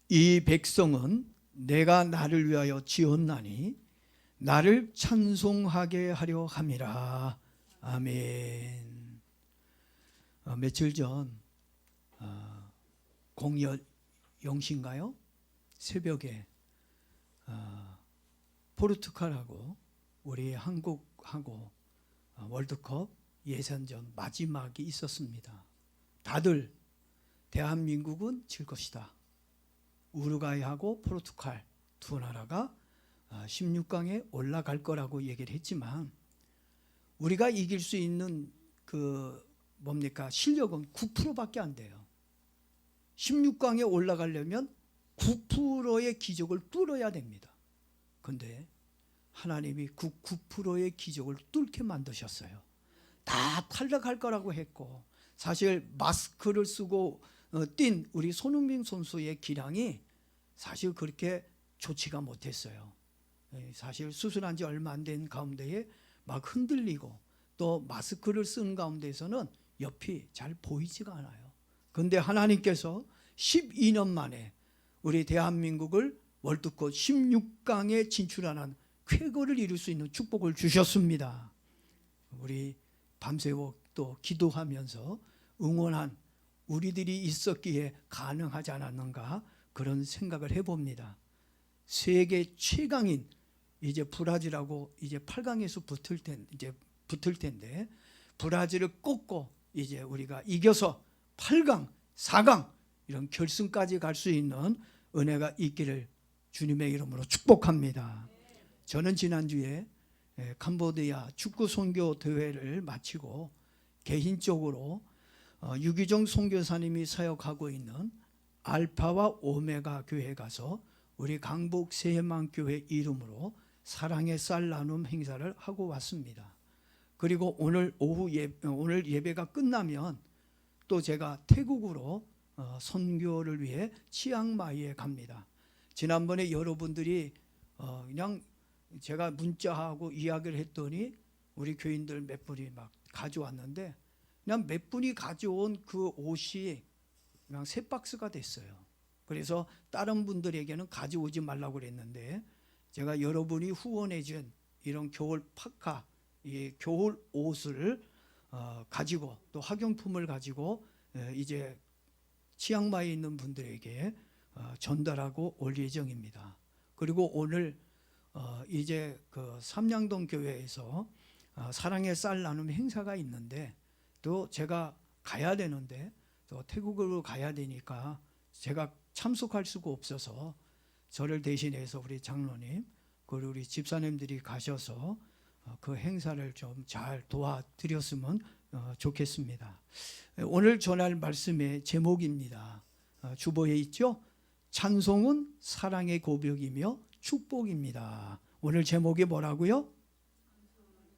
이 백성은 내가 나를 위하여 지었나니 나를 찬송하게 하려 함이라. 아멘. 며칠 전 공연 0시인가요? 새벽에 포르투갈하고 우리 한국하고 월드컵 예선전 마지막이 있었습니다. 다들 대한민국은 질 것이다. 우루과이하고 포르투갈 두 나라가 16강에 올라갈 거라고 얘기를 했지만 우리가 이길 수 있는 실력은 9%밖에 안 돼요. 16강에 올라가려면 9%의 기적을 뚫어야 됩니다. 그런데 하나님이 그 9%의 기적을 뚫게 만드셨어요. 다 탈락할 거라고 했고, 사실 마스크를 쓰고 뛴 우리 손흥민 선수의 기량이 사실 그렇게 좋지가 못했어요. 사실 수술한 지 얼마 안 된 가운데에 막 흔들리고 또 마스크를 쓰는 가운데에서는 옆이 잘 보이지가 않아요. 그런데 하나님께서 12년 만에 우리 대한민국을 월드컵 16강에 진출하는 쾌거를 이룰 수 있는 축복을 주셨습니다. 우리 밤새워 또 기도하면서 응원한 우리들이 있었기에 가능하지 않았는가 그런 생각을 해봅니다. 세계 최강인 이제 브라질하고 이제 8강에서 붙을 텐데 브라질을 꺾고 이제 우리가 이겨서 8강, 4강 이런 결승까지 갈 수 있는 은혜가 있기를 주님의 이름으로 축복합니다. 저는 지난주에 캄보디아 축구 선교 대회를 마치고 개인적으로 유기종 선교사님이 사역하고 있는 알파와 오메가 교회에 가서 우리 강북 새해만교회 이름으로 사랑의 쌀 나눔 행사를 하고 왔습니다. 그리고 오늘 예배가 끝나면 또 제가 태국으로 선교를 위해 치앙마이에 갑니다. 지난번에 여러분들이 그냥 제가 문자하고 이야기를 했더니 우리 교인들 몇 분이 막 가져왔는데 그냥 몇 분이 가져온 그 옷이 그냥 3박스가 됐어요. 그래서 다른 분들에게는 가져오지 말라고 그랬는데 제가 여러분이 후원해 준 이런 겨울 파카, 이 겨울 옷을 가지고 또 학용품을 가지고 이제 치앙마이에 있는 분들에게 전달하고 올 예정입니다. 그리고 오늘 이제 그 삼양동 교회에서 사랑의 쌀 나눔 행사가 있는데 또 제가 가야 되는데 또 태국으로 가야 되니까 제가 참석할 수가 없어서 저를 대신해서 우리 장로님 그리고 우리 집사님들이 가셔서 그 행사를 좀 잘 도와드렸으면 좋겠습니다. 오늘 전할 말씀의 제목입니다. 주보에 있죠? 찬송은 사랑의 고백이며 축복입니다. 오늘 제목이 뭐라고요?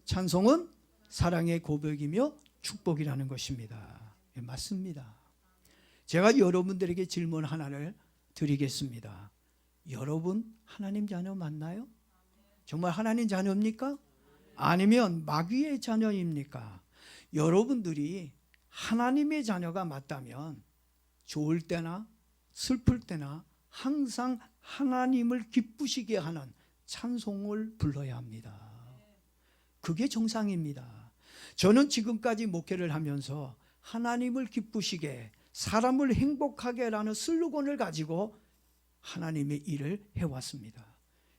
찬송은 사랑의 고백이며 축복이라는 것입니다. 맞습니다. 제가 여러분들에게 질문 하나를 드리겠습니다. 여러분 하나님 자녀 맞나요? 정말 하나님 자녀입니까? 아니면 마귀의 자녀입니까? 여러분들이 하나님의 자녀가 맞다면 좋을 때나 슬플 때나 항상 하나님을 기쁘시게 하는 찬송을 불러야 합니다. 그게 정상입니다. 저는 지금까지 목회를 하면서 하나님을 기쁘시게 사람을 행복하게라는 슬로건을 가지고 하나님의 일을 해왔습니다.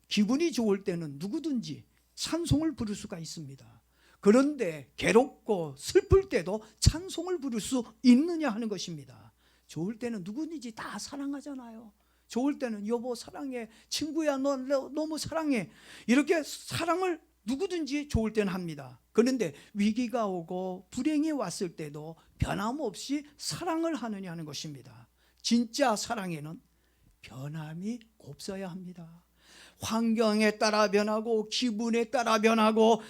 기분이 좋을 때는 누구든지 찬송을 부를 수가 있습니다. 그런데 괴롭고 슬플 때도 찬송을 부를 수 있느냐 하는 것입니다. 좋을 때는 누구든지 다 사랑하잖아요. 좋을 때는 여보 사랑해, 친구야 너 너무 사랑해, 이렇게 사랑을 누구든지 좋을 때는 합니다. 그런데 위기가 오고 불행이 왔을 때도 변함없이 사랑을 하느냐 하는 것입니다. 진짜 사랑에는 변함이 없어야 합니다. 환경에 따라 변하고 기분에 따라 변하고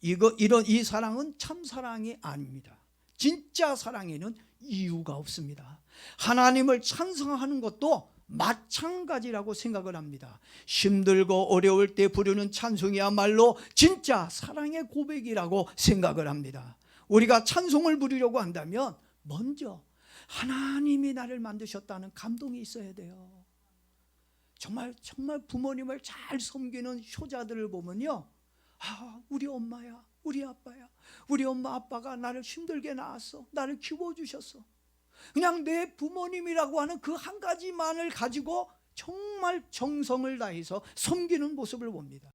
이 사랑은 참 사랑이 아닙니다. 진짜 사랑에는 이유가 없습니다. 하나님을 찬송하는 것도 마찬가지라고 생각을 합니다. 힘들고 어려울 때 부르는 찬송이야말로 진짜 사랑의 고백이라고 생각을 합니다. 우리가 찬송을 부르려고 한다면 먼저 하나님이 나를 만드셨다는 감동이 있어야 돼요. 정말 부모님을 잘 섬기는 효자들을 보면요, 우리 엄마야, 우리 아빠야, 우리 엄마 아빠가 나를 힘들게 낳았어, 나를 키워주셨어. 그냥 내 부모님이라고 하는 그 한 가지만을 가지고 정말 정성을 다해서 섬기는 모습을 봅니다.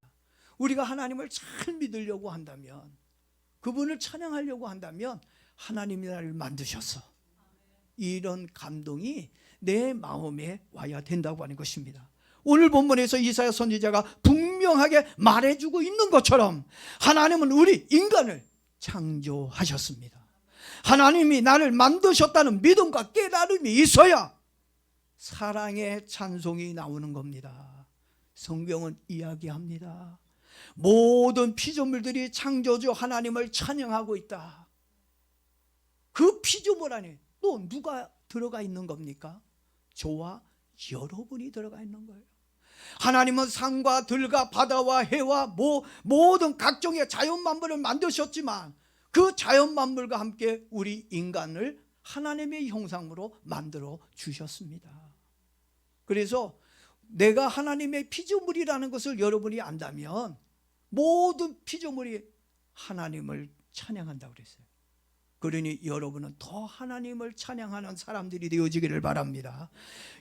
우리가 하나님을 잘 믿으려고 한다면, 그분을 찬양하려고 한다면 하나님이 나를 만드셔서 이런 감동이 내 마음에 와야 된다고 하는 것입니다. 오늘 본문에서 이사야 선지자가 분명하게 말해주고 있는 것처럼 하나님은 우리 인간을 창조하셨습니다. 하나님이 나를 만드셨다는 믿음과 깨달음이 있어야 사랑의 찬송이 나오는 겁니다. 성경은 이야기합니다. 모든 피조물들이 창조주 하나님을 찬양하고 있다. 그 피조물 안에 또 누가 들어가 있는 겁니까? 저와 여러분이 들어가 있는 거예요. 하나님은 산과 들과 바다와 해와 모든 각종의 자연 만물을 만드셨지만 그 자연 만물과 함께 우리 인간을 하나님의 형상으로 만들어 주셨습니다. 그래서 내가 하나님의 피조물이라는 것을 여러분이 안다면 모든 피조물이 하나님을 찬양한다고 그랬어요. 그러니 여러분은 더 하나님을 찬양하는 사람들이 되어지기를 바랍니다.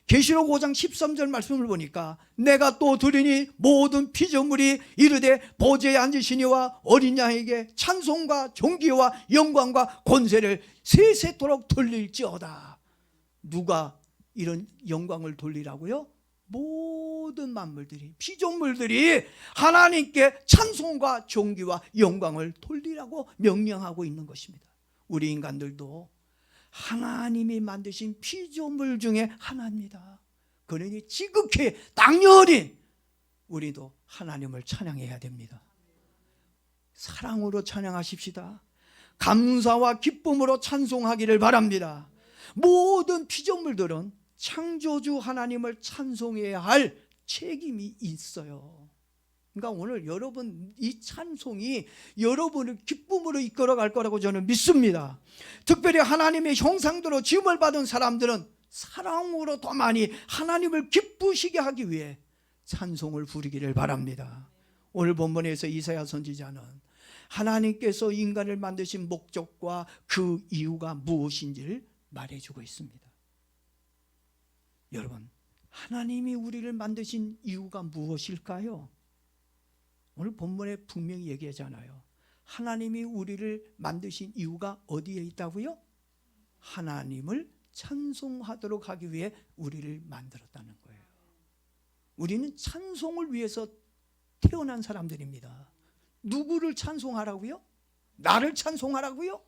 계시록 5장 13절 말씀을 보니까 내가 또 들으니 모든 피조물이 이르되 보좌에 앉으시니와 어린 양에게 찬송과 존귀와 영광과 권세를 세세토록 돌릴지어다. 누가 이런 영광을 돌리라고요? 모든 만물들이, 피조물들이 하나님께 찬송과 존귀와 영광을 돌리라고 명령하고 있는 것입니다. 우리 인간들도 하나님이 만드신 피조물 중에 하나입니다. 그러니 지극히 당연히 우리도 하나님을 찬양해야 됩니다. 사랑으로 찬양하십시다. 감사와 기쁨으로 찬송하기를 바랍니다. 모든 피조물들은 창조주 하나님을 찬송해야 할 책임이 있어요. 그러니까 오늘 여러분 이 찬송이 여러분을 기쁨으로 이끌어 갈 거라고 저는 믿습니다. 특별히 하나님의 형상대로 지음을 받은 사람들은 사랑으로 더 많이 하나님을 기쁘시게 하기 위해 찬송을 부르기를 바랍니다. 오늘 본문에서 이사야 선지자는 하나님께서 인간을 만드신 목적과 그 이유가 무엇인지를 말해주고 있습니다. 여러분, 하나님이 우리를 만드신 이유가 무엇일까요? 오늘 본문에 분명히 얘기하잖아요. 하나님이 우리를 만드신 이유가 어디에 있다고요? 하나님을 찬송하도록 하기 위해 우리를 만들었다는 거예요. 우리는 찬송을 위해서 태어난 사람들입니다. 누구를 찬송하라고요? 나를 찬송하라고요?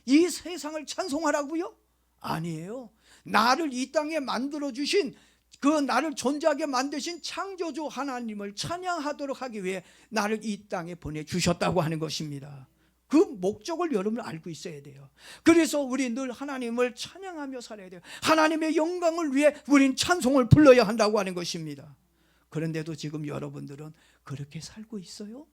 이 세상을 찬송하라고요? 아니에요. 나를 이 땅에 만들어주신, 그 나를 존재하게 만드신 창조주 하나님을 찬양하도록 하기 위해 나를 이 땅에 보내주셨다고 하는 것입니다. 그 목적을 여러분 알고 있어야 돼요. 그래서 우리 늘 하나님을 찬양하며 살아야 돼요. 하나님의 영광을 위해 우린 찬송을 불러야 한다고 하는 것입니다. 그런데도 지금 여러분들은 그렇게 살고 있어요?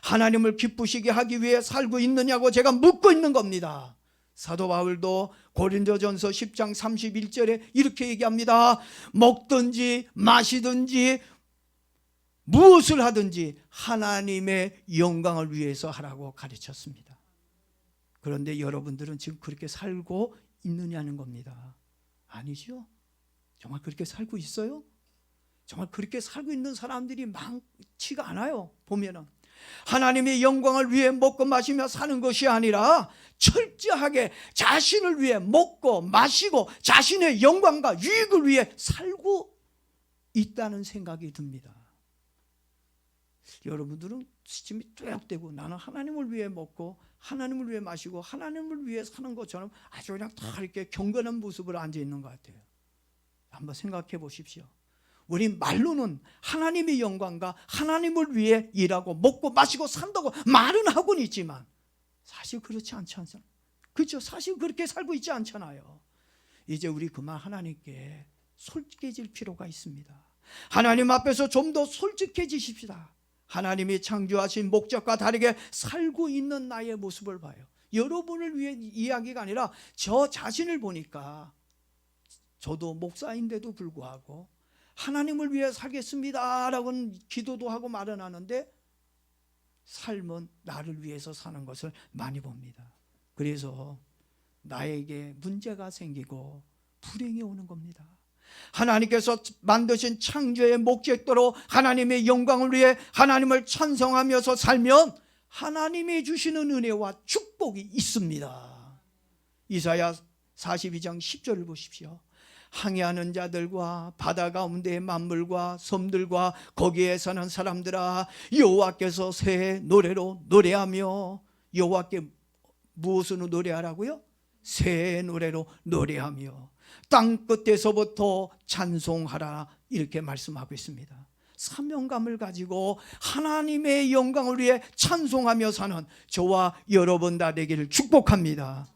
하나님을 기쁘시게 하기 위해 살고 있느냐고 제가 묻고 있는 겁니다. 사도 바울도 고린도전서 10장 31절에 이렇게 얘기합니다. 먹든지 마시든지 무엇을 하든지 하나님의 영광을 위해서 하라고 가르쳤습니다. 그런데 여러분들은 지금 그렇게 살고 있느냐는 겁니다. 아니죠? 정말 그렇게 살고 있어요? 정말 그렇게 살고 있는 사람들이 많지가 않아요. 보면은 하나님의 영광을 위해 먹고 마시며 사는 것이 아니라 철저하게 자신을 위해 먹고 마시고 자신의 영광과 유익을 위해 살고 있다는 생각이 듭니다. 여러분들은 시침이 뚜렷되고 나는 하나님을 위해 먹고 하나님을 위해 마시고 하나님을 위해 사는 것처럼 아주 그냥 다 이렇게 경건한 모습으로 앉아 있는 것 같아요. 한번 생각해 보십시오. 우리 말로는 하나님의 영광과 하나님을 위해 일하고 먹고 마시고 산다고 말은 하고는 있지만 사실 그렇지 않잖아요. 그렇죠? 사실 그렇게 살고 있지 않잖아요. 이제 우리 그만 하나님께 솔직해질 필요가 있습니다. 하나님 앞에서 좀 더 솔직해지십시다. 하나님이 창조하신 목적과 다르게 살고 있는 나의 모습을 봐요. 여러분을 위해 이야기가 아니라 저 자신을 보니까 저도 목사인데도 불구하고 하나님을 위해 살겠습니다라고는 기도도 하고 말은 하는데 삶은 나를 위해서 사는 것을 많이 봅니다. 그래서 나에게 문제가 생기고 불행이 오는 겁니다. 하나님께서 만드신 창조의 목적대로 하나님의 영광을 위해 하나님을 찬송하면서 살면 하나님이 주시는 은혜와 축복이 있습니다. 이사야 42장 10절을 보십시오. 항해하는 자들과 바다 가운데의 만물과 섬들과 거기에 사는 사람들아, 여호와께서 새 노래로 노래하며, 여호와께 무엇으로 노래하라고요? 새 노래로 노래하며 땅 끝에서부터 찬송하라, 이렇게 말씀하고 있습니다. 사명감을 가지고 하나님의 영광을 위해 찬송하며 사는 저와 여러분 다 되기를 축복합니다.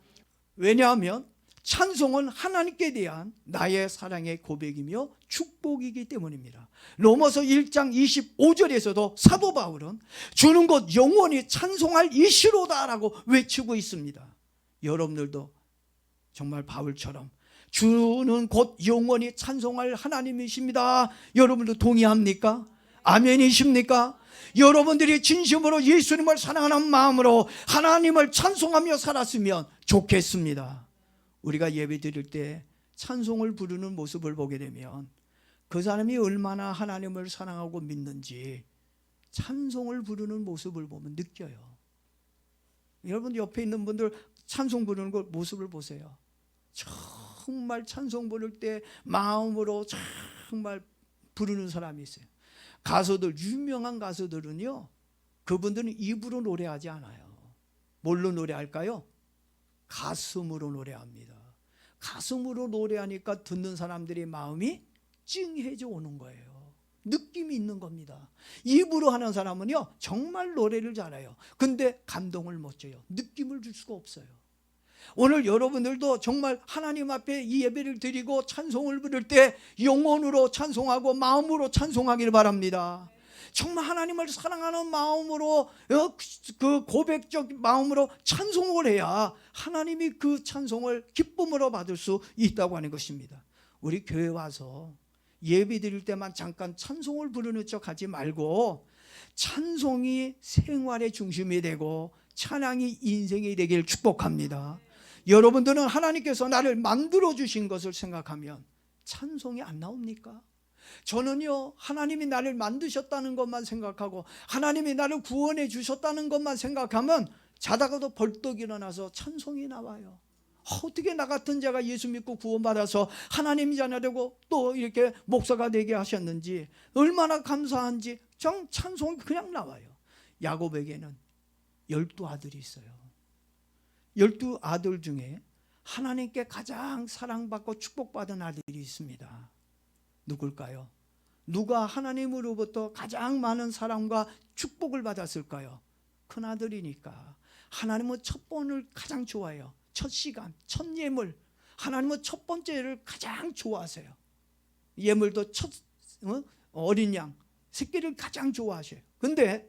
왜냐하면 찬송은 하나님께 대한 나의 사랑의 고백이며 축복이기 때문입니다. 로마서 1장 25절에서도 사도 바울은 주는 것 영원히 찬송할 이시로다라고 외치고 있습니다. 여러분들도 정말 바울처럼 주는 곧 영원히 찬송할 하나님이십니다. 여러분도 동의합니까? 아멘이십니까? 여러분들이 진심으로 예수님을 사랑하는 마음으로 하나님을 찬송하며 살았으면 좋겠습니다. 우리가 예배 드릴 때 찬송을 부르는 모습을 보게 되면 그 사람이 얼마나 하나님을 사랑하고 믿는지 찬송을 부르는 모습을 보면 느껴요. 여러분 옆에 있는 분들 찬송 부르는 그 모습을 보세요. 정말 찬송 부를 때 마음으로 정말 부르는 사람이 있어요. 가수들, 유명한 가수들은요, 그분들은 입으로 노래하지 않아요. 뭘로 노래할까요? 가슴으로 노래합니다. 가슴으로 노래하니까 듣는 사람들의 마음이 찡해져 오는 거예요. 느낌이 있는 겁니다. 입으로 하는 사람은요 정말 노래를 잘해요. 근데 감동을 못 줘요. 느낌을 줄 수가 없어요. 오늘 여러분들도 정말 하나님 앞에 이 예배를 드리고 찬송을 부를 때 영혼으로 찬송하고 마음으로 찬송하기를 바랍니다. 정말 하나님을 사랑하는 마음으로, 그 고백적 마음으로 찬송을 해야 하나님이 그 찬송을 기쁨으로 받을 수 있다고 하는 것입니다. 우리 교회 와서 예배 드릴 때만 잠깐 찬송을 부르는 척 하지 말고 찬송이 생활의 중심이 되고 찬양이 인생이 되길 축복합니다. 여러분들은 하나님께서 나를 만들어 주신 것을 생각하면 찬송이 안 나옵니까? 저는요, 하나님이 나를 만드셨다는 것만 생각하고 하나님이 나를 구원해 주셨다는 것만 생각하면 자다가도 벌떡 일어나서 찬송이 나와요. 어떻게 나 같은 자가 예수 믿고 구원받아서 하나님 자녀 되고 또 이렇게 목사가 되게 하셨는지 얼마나 감사한지 찬송이 그냥 나와요. 야곱에게는 12아들이 있어요. 12아들 중에 하나님께 가장 사랑받고 축복받은 아들이 있습니다. 누굴까요? 누가 하나님으로부터 가장 많은 사랑과 축복을 받았을까요? 큰아들이니까. 하나님은 첫 번을 가장 좋아해요. 첫 시간, 첫 예물. 하나님은 첫 번째를 가장 좋아하세요. 예물도 어린 양, 새끼를 가장 좋아하셔요. 근데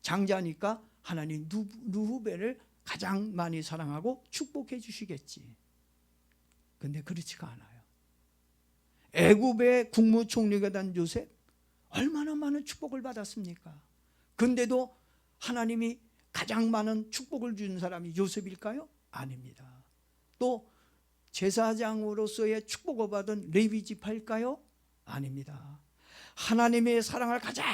장자니까 하나님 누후벨을 가장 많이 사랑하고 축복해 주시겠지. 근데 그렇지가 않아요. 애굽의 국무총리가 된 요셉, 얼마나 많은 축복을 받았습니까? 근데도 하나님이 가장 많은 축복을 준 사람이 요셉일까요? 아닙니다. 또 제사장으로서의 축복을 받은 레위 지파일까요? 아닙니다. 하나님의 사랑을 가장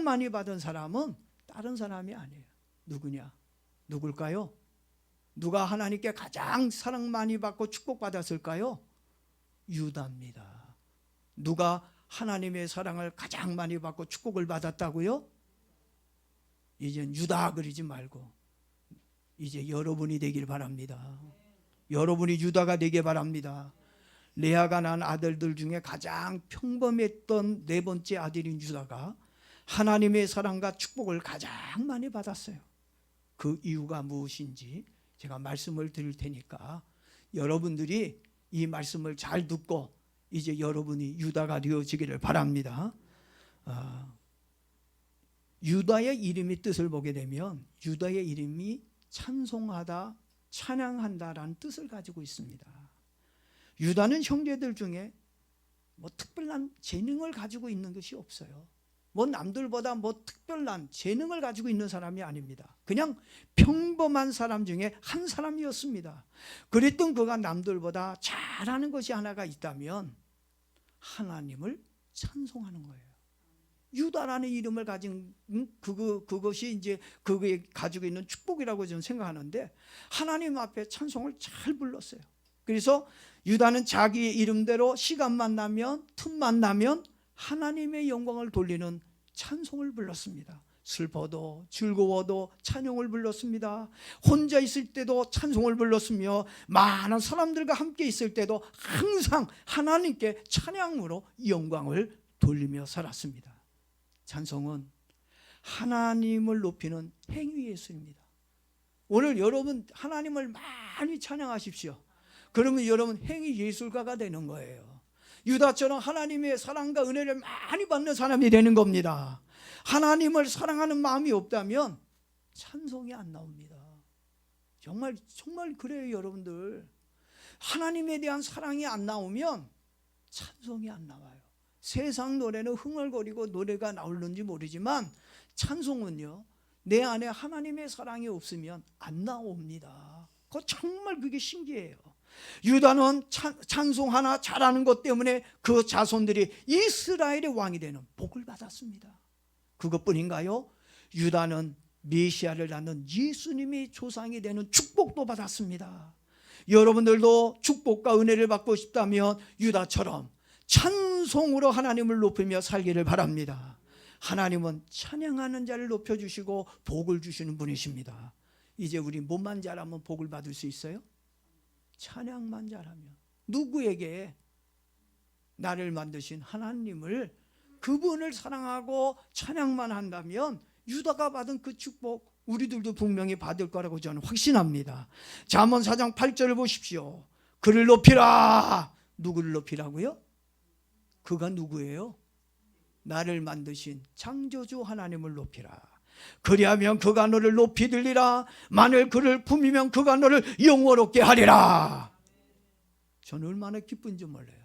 많이 받은 사람은 다른 사람이 아니에요. 누구냐? 누굴까요? 누가 하나님께 가장 사랑 많이 받고 축복받았을까요? 유다입니다. 누가 하나님의 사랑을 가장 많이 받고 축복을 받았다고요? 이젠 유다 그리지 말고 이제 여러분이 되길 바랍니다. 여러분이 유다가 되길 바랍니다. 레아가 낳은 아들들 중에 가장 평범했던 네 번째 아들인 유다가 하나님의 사랑과 축복을 가장 많이 받았어요. 그 이유가 무엇인지 제가 말씀을 드릴 테니까 여러분들이 이 말씀을 잘 듣고 이제 여러분이 유다가 되어지기를 바랍니다. 유다의 이름의 뜻을 보게 되면 유다의 이름이 찬송하다, 찬양한다라는 뜻을 가지고 있습니다. 유다는 형제들 중에 뭐 특별한 재능을 가지고 있는 것이 없어요. 뭐 남들보다 뭐 특별한 재능을 가지고 있는 사람이 아닙니다. 그냥 평범한 사람 중에 한 사람이었습니다. 그랬던 그가 남들보다 잘하는 것이 하나가 있다면 하나님을 찬송하는 거예요. 유다라는 이름을 가진 그것이 이제 그게 가지고 있는 축복이라고 저는 생각하는데, 하나님 앞에 찬송을 잘 불렀어요. 그래서 유다는 자기 이름대로 시간만 나면, 틈만 나면 하나님의 영광을 돌리는 찬송을 불렀습니다. 슬퍼도 즐거워도 찬송을 불렀습니다. 혼자 있을 때도 찬송을 불렀으며, 많은 사람들과 함께 있을 때도 항상 하나님께 찬양으로 영광을 돌리며 살았습니다. 찬송은 하나님을 높이는 행위 예술입니다. 오늘 여러분 하나님을 많이 찬양하십시오. 그러면 여러분 행위 예술가가 되는 거예요. 유다처럼 하나님의 사랑과 은혜를 많이 받는 사람이 되는 겁니다. 하나님을 사랑하는 마음이 없다면 찬송이 안 나옵니다. 정말 그래요. 여러분들 하나님에 대한 사랑이 안 나오면 찬송이 안 나와요. 세상 노래는 흥얼거리고 노래가 나오는지 모르지만 찬송은요, 내 안에 하나님의 사랑이 없으면 안 나옵니다. 정말 그게 신기해요. 유다는 찬송 하나 잘하는 것 때문에 그 자손들이 이스라엘의 왕이 되는 복을 받았습니다. 그것뿐인가요? 유다는 메시아를 낳는 예수님의 조상이 되는 축복도 받았습니다. 여러분들도 축복과 은혜를 받고 싶다면 유다처럼 찬송으로 하나님을 높이며 살기를 바랍니다. 하나님은 찬양하는 자를 높여주시고 복을 주시는 분이십니다. 이제 우리 뭐만 잘하면 복을 받을 수 있어요? 찬양만 잘하면. 누구에게? 나를 만드신 하나님을, 그분을 사랑하고 찬양만 한다면 유다가 받은 그 축복 우리들도 분명히 받을 거라고 저는 확신합니다. 잠언 4장 8절을 보십시오. 그를 높이라. 누구를 높이라고요? 그가 누구예요? 나를 만드신 창조주 하나님을 높이라. 그리하면 그가 너를 높이 들리라. 만일 그를 품으면 그가 너를 영원롭게 하리라. 저는 얼마나 기쁜지 몰라요.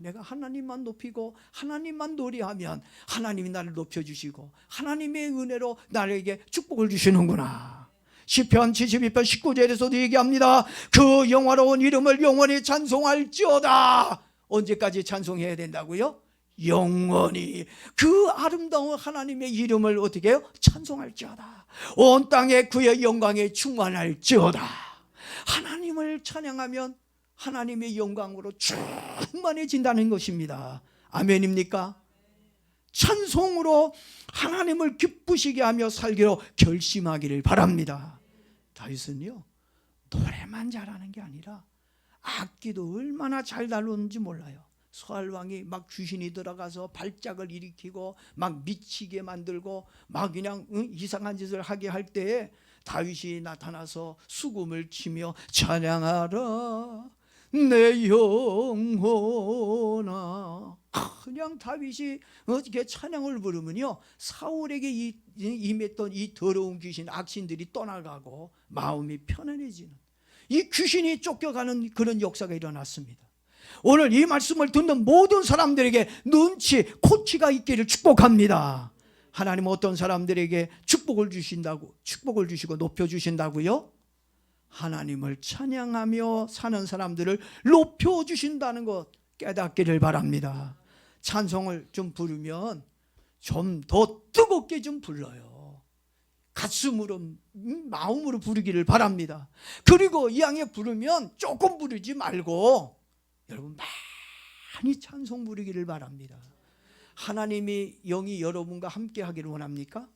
내가 하나님만 높이고 하나님만 노래하면 하나님이 나를 높여주시고 하나님의 은혜로 나에게 축복을 주시는구나. 시편 72편 19절에서도 얘기합니다. 그 영화로운 이름을 영원히 찬송할지어다. 언제까지 찬송해야 된다고요? 영원히 그 아름다운 하나님의 이름을 어떻게 해요? 찬송할지어다. 온 땅에 그의 영광에 충만할지어다. 하나님을 찬양하면 하나님의 영광으로 충만해진다는 것입니다. 아멘입니까? 찬송으로 하나님을 기쁘시게 하며 살기로 결심하기를 바랍니다. 다윗은요, 노래만 잘하는 게 아니라 악기도 얼마나 잘 다루는지 몰라요. 소알왕이 막 귀신이 들어가서 발작을 일으키고 막 미치게 만들고 막 그냥 이상한 짓을 하게 할 때에 다윗이 나타나서 수금을 치며 찬양하라 내 영혼아. 그냥 다윗이 어떻게 찬양을 부르면요, 사울에게 임했던 이 더러운 귀신, 악신들이 떠나가고 마음이 편안해지는, 이 귀신이 쫓겨가는 그런 역사가 일어났습니다. 오늘 이 말씀을 듣는 모든 사람들에게 코치가 있기를 축복합니다. 하나님은 어떤 사람들에게 축복을 주시고 높여주신다고요? 하나님을 찬양하며 사는 사람들을 높여주신다는 것 깨닫기를 바랍니다. 찬송을 좀 부르면 좀 더 뜨겁게 좀 불러요. 가슴으로, 마음으로 부르기를 바랍니다. 그리고 이왕에 부르면 조금 부르지 말고 여러분 많이 찬송 부르기를 바랍니다. 하나님이 영이 여러분과 함께 하기를 원합니까?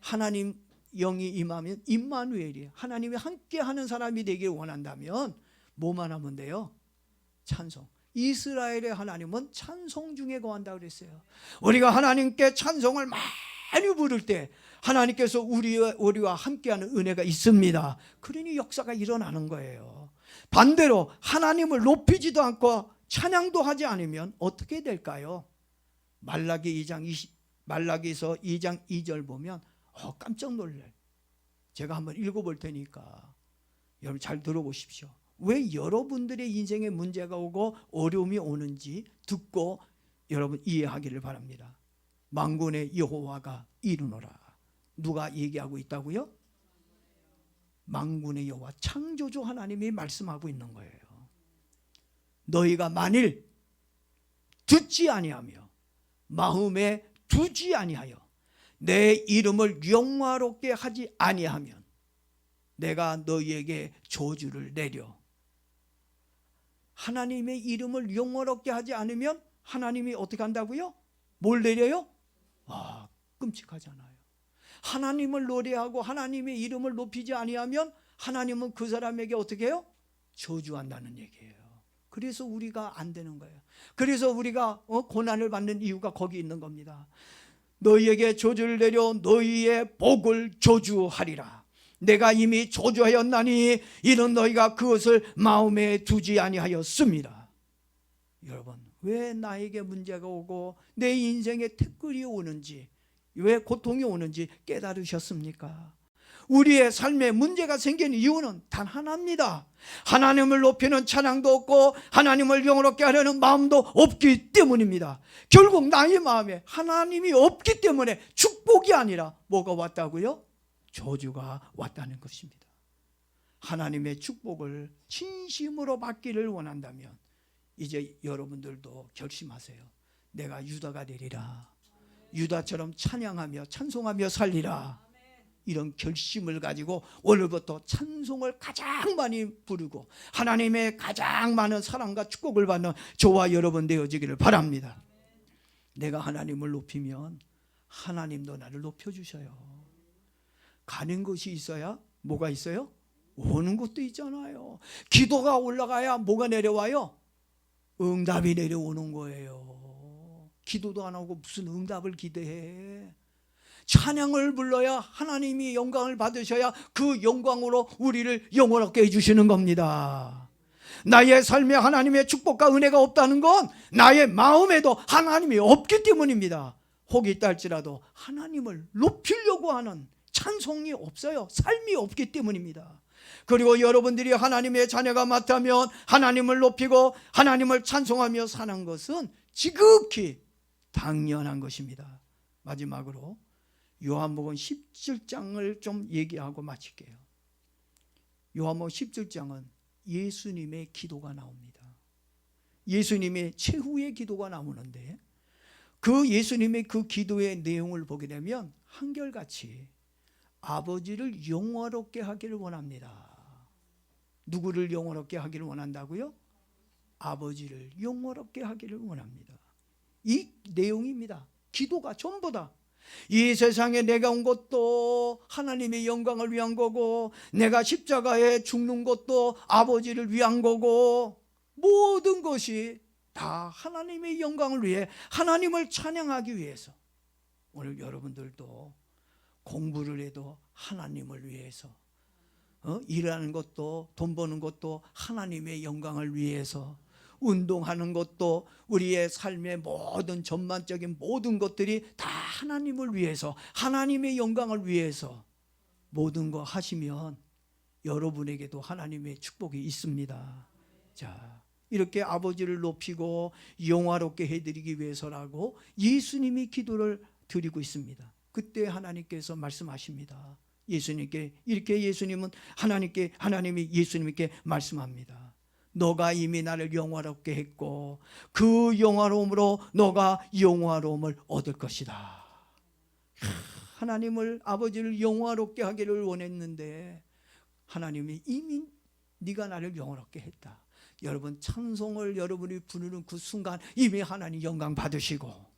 하나님 영이 임하면 임마누엘이에요. 하나님이 함께 하는 사람이 되기를 원한다면 뭐만 하면 돼요? 찬송. 이스라엘의 하나님은 찬송 중에 거한다고 그랬어요. 우리가 하나님께 찬송을 많이 부를 때 하나님께서 우리와 함께하는 은혜가 있습니다. 그러니 역사가 일어나는 거예요. 반대로 하나님을 높이지도 않고 찬양도 하지 않으면 어떻게 될까요? 말라기서 2장 2절 보면 깜짝 놀래. 제가 한번 읽어볼 테니까 여러분 잘 들어보십시오. 왜 여러분들의 인생에 문제가 오고 어려움이 오는지 듣고 여러분 이해하기를 바랍니다. 만군의 여호와가 이르노라. 누가 얘기하고 있다고요? 만군의 여호와, 창조주 하나님이 말씀하고 있는 거예요. 너희가 만일 듣지 아니하며 마음에 두지 아니하여 내 이름을 영화롭게 하지 아니하면 내가 너희에게 저주를 내려. 하나님의 이름을 영화롭게 하지 않으면 하나님이 어떻게 한다고요? 뭘 내려요? 끔찍하잖아요. 하나님을 노래하고 하나님의 이름을 높이지 아니하면 하나님은 그 사람에게 어떻게 해요? 저주한다는 얘기예요. 그래서 우리가 안 되는 거예요. 그래서 우리가 고난을 받는 이유가 거기 있는 겁니다. 너희에게 저주를 내려 너희의 복을 저주하리라. 내가 이미 저주하였나니 이는 너희가 그것을 마음에 두지 아니하였습니다. 여러분, 왜 나에게 문제가 오고 내 인생에 태클이 오는지, 왜 고통이 오는지 깨달으셨습니까? 우리의 삶에 문제가 생기는 이유는 단 하나입니다. 하나님을 높이는 찬양도 없고 하나님을 영화롭게 하려는 마음도 없기 때문입니다. 결국 나의 마음에 하나님이 없기 때문에 축복이 아니라 뭐가 왔다고요? 저주가 왔다는 것입니다. 하나님의 축복을 진심으로 받기를 원한다면 이제 여러분들도 결심하세요. 내가 유다가 되리라. 유다처럼 찬양하며 찬송하며 살리라. 이런 결심을 가지고 오늘부터 찬송을 가장 많이 부르고 하나님의 가장 많은 사랑과 축복을 받는 저와 여러분 되어지기를 바랍니다. 내가 하나님을 높이면 하나님도 나를 높여주셔요. 가는 곳이 있어야 뭐가 있어요? 오는 곳도 있잖아요. 기도가 올라가야 뭐가 내려와요? 응답이 내려오는 거예요. 기도도 안 하고 무슨 응답을 기대해. 찬양을 불러야 하나님이 영광을 받으셔야 그 영광으로 우리를 영원하게 해주시는 겁니다. 나의 삶에 하나님의 축복과 은혜가 없다는 건 나의 마음에도 하나님이 없기 때문입니다. 혹이 있다 할지라도 하나님을 높이려고 하는 찬송이 없어요. 삶이 없기 때문입니다. 그리고 여러분들이 하나님의 자녀가 맞다면 하나님을 높이고 하나님을 찬송하며 사는 것은 지극히 당연한 것입니다. 마지막으로 요한복음 17장을 좀 얘기하고 마칠게요. 요한복음 17장은 예수님의 기도가 나옵니다. 예수님의 최후의 기도가 나오는데 그 예수님의 그 기도의 내용을 보게 되면 한결같이 아버지를 영화롭게 하기를 원합니다. 누구를 영화롭게 하기를 원한다고요? 아버지를 영화롭게 하기를 원합니다. 이 내용입니다. 기도가 전부 다. 이 세상에 내가 온 것도 하나님의 영광을 위한 거고 내가 십자가에 죽는 것도 아버지를 위한 거고 모든 것이 다 하나님의 영광을 위해 하나님을 찬양하기 위해서 오늘 여러분들도 공부를 해도 하나님을 위해서 일하는 것도 돈 버는 것도 하나님의 영광을 위해서 운동하는 것도 우리의 삶의 모든 전반적인 모든 것들이 다 하나님을 위해서 하나님의 영광을 위해서 모든 거 하시면 여러분에게도 하나님의 축복이 있습니다. 자, 이렇게 아버지를 높이고 영화롭게 해드리기 위해서라고 예수님이 기도를 드리고 있습니다. 그때 하나님께서 말씀하십니다. 예수님께 이렇게 예수님은 하나님이 예수님께 말씀합니다. 너가 이미 나를 영화롭게 했고 그 영화로움으로 너가 영화로움을 얻을 것이다. 하나님을 아버지를 영화롭게 하기를 원했는데 하나님이 이미 네가 나를 영화롭게 했다. 여러분 찬송을 여러분이 부르는 그 순간 이미 하나님 영광 받으시고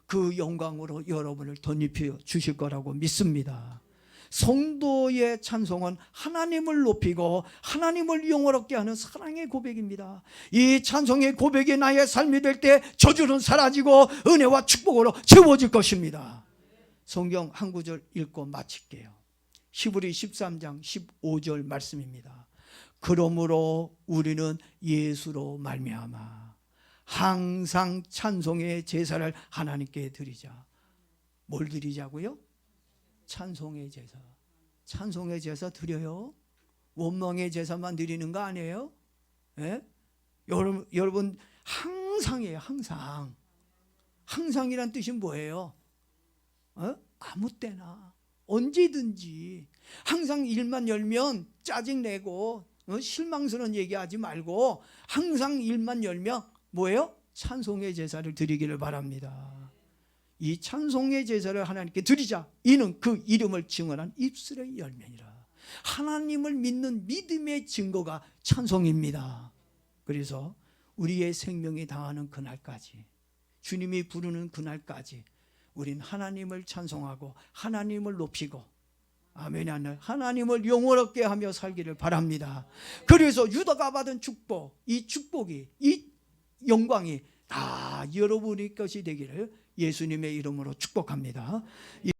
그 영광으로 여러분을 덧입혀 주실 거라고 믿습니다. 성도의 찬송은 하나님을 높이고 하나님을 영화롭게 하는 사랑의 고백입니다. 이 찬송의 고백이 나의 삶이 될 때 저주는 사라지고 은혜와 축복으로 채워질 것입니다. 성경 한 구절 읽고 마칠게요. 히브리 13장 15절 말씀입니다. 그러므로 우리는 예수로 말미암아 항상 찬송의 제사를 하나님께 드리자. 뭘 드리자고요? 찬송의 제사. 찬송의 제사 드려요? 원망의 제사만 드리는 거 아니에요? 예? 여러분 항상이에요. 항상. 항상이란 뜻이 뭐예요? 아무 때나 언제든지 항상 일만 열면 짜증내고 실망스러운 얘기하지 말고 항상 일만 열면 뭐예요? 찬송의 제사를 드리기를 바랍니다. 이 찬송의 제사를 하나님께 드리자. 이는 그 이름을 증언한 입술의 열매니라. 하나님을 믿는 믿음의 증거가 찬송입니다. 그래서 우리의 생명이 당하는 그날까지, 주님이 부르는 그날까지 우린 하나님을 찬송하고 하나님을 높이고, 아멘, 하나님을 영원롭게 하며 살기를 바랍니다. 그래서 유다가 받은 축복, 이 축복이, 이 영광이 다 여러분의 것이 되기를 예수님의 이름으로 축복합니다.